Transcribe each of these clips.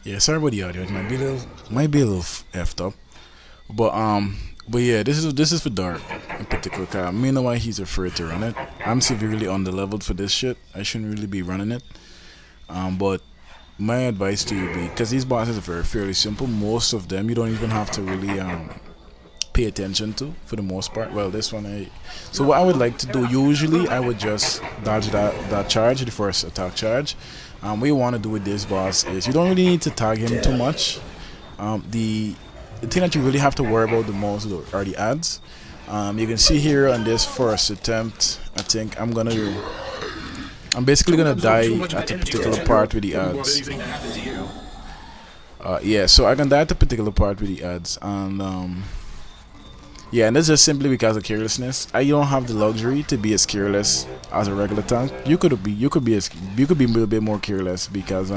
Yeah, sorry about the audio. It might be a little effed up, but yeah, this is for Dark in particular. Cause me know why he's afraid to run it. I'm severely underleveled for this shit. I shouldn't really be running it. But my advice to you be because these bosses are very fairly simple. Most of them you don't even have to really pay attention to for the most part. Well, this one so what I would like to do usually I would just dodge that charge, the first attack charge. What you want to do with this boss is you don't really need to tag him too much. The thing that you really have to worry about the most are the ads. You can see here on this first attempt, I think I'm basically gonna die at a particular part with the ads. Yeah, so I can die at a particular part with the ads, and yeah, and that's just simply because of carelessness. I don't have the luxury to be as careless as a regular tank. You could be a little bit more careless because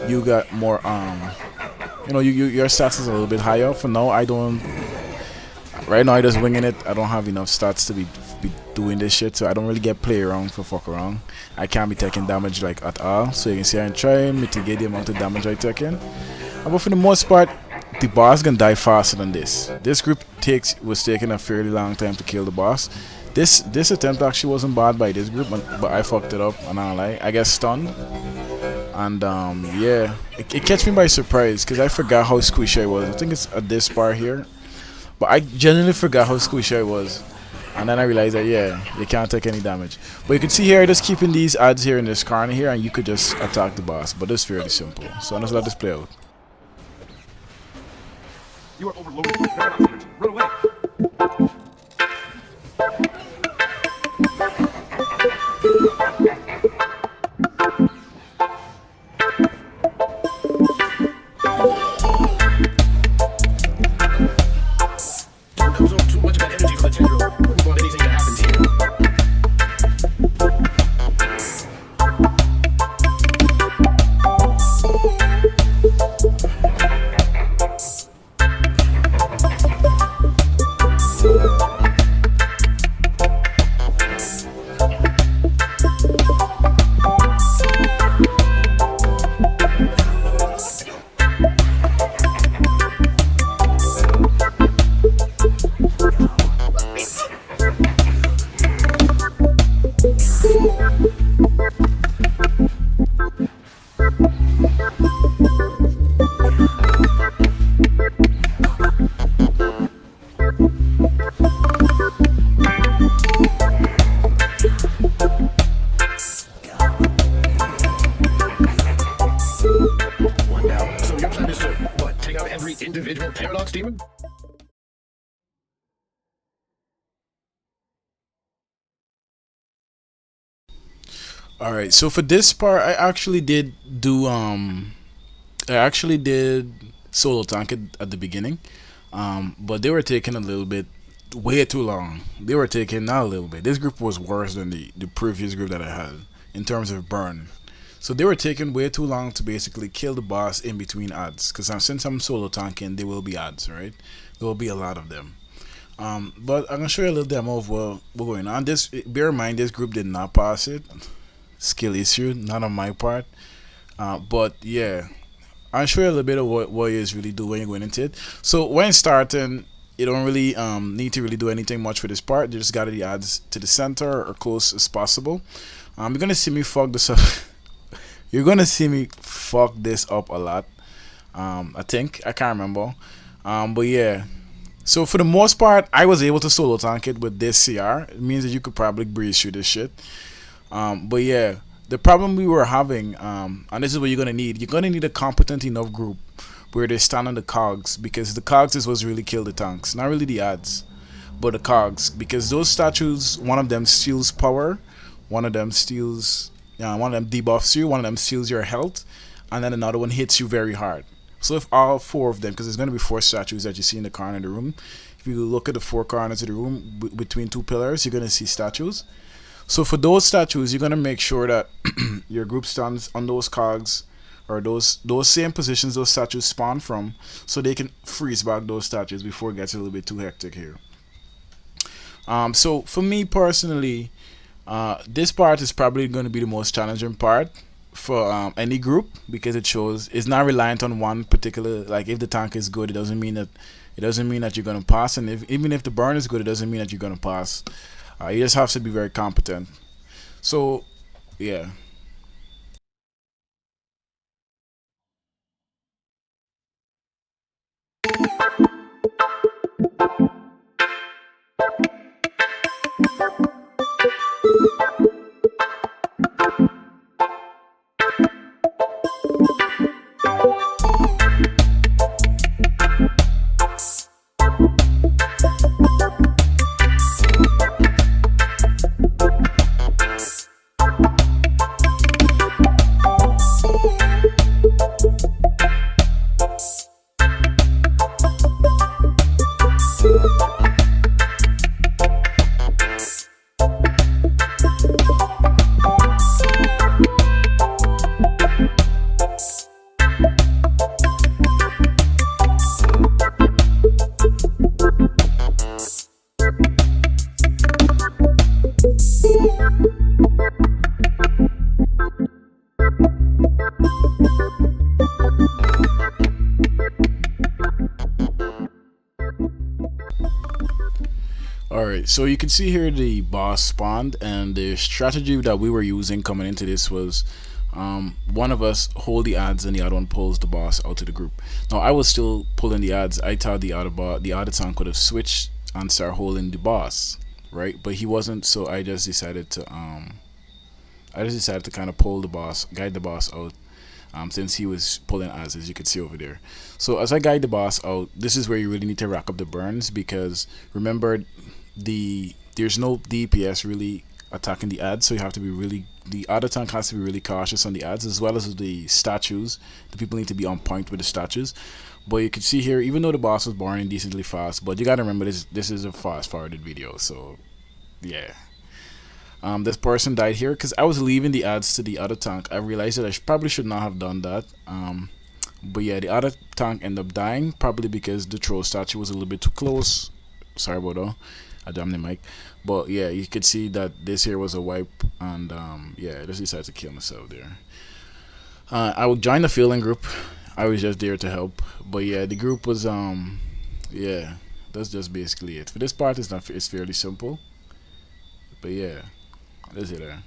you got more your stats is a little bit higher. For now, I don't. Right now, I just winging it. I don't have enough stats to be doing this shit, so I don't really get play around for fuck around. I can't be taking damage like at all. So you can see I'm trying to mitigate the amount of damage I taking. But for the most part, the boss can die faster than this. This group was taking a fairly long time to kill the boss. This attempt actually wasn't bad by this group, but I fucked it up. And I get stunned, and yeah, it catch me by surprise because I forgot how squishy I was. I think it's at this part here, but I genuinely forgot how squishy I was. And then I realized that yeah, you can't take any damage. But you can see here, just keeping these ads here in this corner here, and you could just attack the boss. But it's fairly simple. So let's let this play out. You are overloaded with paradox energy. Run away. Don't consume too much of that energy for the 10-year-old. Wouldn't want anything to happen to you. One down. So your plan is to, what, take out every individual paradox demon? Alright, so for this part I actually did solo tank it at the beginning. But they were taking a little bit way too long. They were taking not a little bit. This group was worse than the previous group that I had in terms of burn. So they were taking way too long to basically kill the boss in between ads. Because since I'm solo tanking, there will be ads, right? There will be a lot of them. But I'm gonna show you a little demo of what's going on. This bear in mind, this group did not pass it. Skill issue, not on my part. But yeah, I'll show you a little bit of what you really do when you're going into it. So when starting, you don't really need to really do anything much for this part. You just got the ads to the center or close as possible. You're gonna see me fuck this up. You're gonna see me fuck this up a lot. I think I can't remember. But yeah. So for the most part, I was able to solo tank it with this CR. It means that you could probably breeze through this shit. But yeah, the problem we were having, and this is what you're gonna need. You're gonna need a competent enough group where they stand on the cogs, because the cogs is what's really kill the tanks, not really the ads, but the cogs. Because those statues, one of them steals power, one of them steals, one of them debuffs you, one of them steals your health, and then another one hits you very hard. So if all four of them, because there's gonna be four statues that you see in the corner of the room. If you look at the four corners of the room between two pillars, you're gonna see statues. So for those statues, you're gonna make sure that your group stands on those cogs, or those same positions those statues spawn from, so they can freeze back those statues before it gets a little bit too hectic here. So for me personally, this part is probably going to be the most challenging part for any group because it shows it's not reliant on one particular. Like if the tank is good, it doesn't mean that you're gonna pass, and if even if the burn is good, it doesn't mean that you're gonna pass. You just have to be very competent. So yeah. All right, so you can see here the boss spawned, and the strategy that we were using coming into this was one of us hold the ads and the other one pulls the boss out of the group. Now I was still pulling the ads. I thought the other tank could have switched and start holding the boss, right? But he wasn't, so I just decided to kind of pull the boss, guide the boss out, since he was pulling as you can see over there. So as I guide the boss out, this is where you really need to rack up the burns because remember there's no DPS really attacking the ads, so you have to be really the other tank has to be really cautious on the ads as well as the statues. The people need to be on point with the statues. But you can see here, even though the boss was burning decently fast, but you gotta remember this is a fast forwarded video, so yeah. This person died here because I was leaving the ads to the other tank. I realized that I probably should not have done that. But yeah, the other tank ended up dying probably because the troll statue was a little bit too close. Sorry about that. I jammed the mic. But yeah, you could see that this here was a wipe, and yeah, I just decided to kill myself there. I would join the fielding group. I was just there to help. But yeah, the group was yeah, that's just basically it. For this part, it's fairly simple. But yeah, that's it there.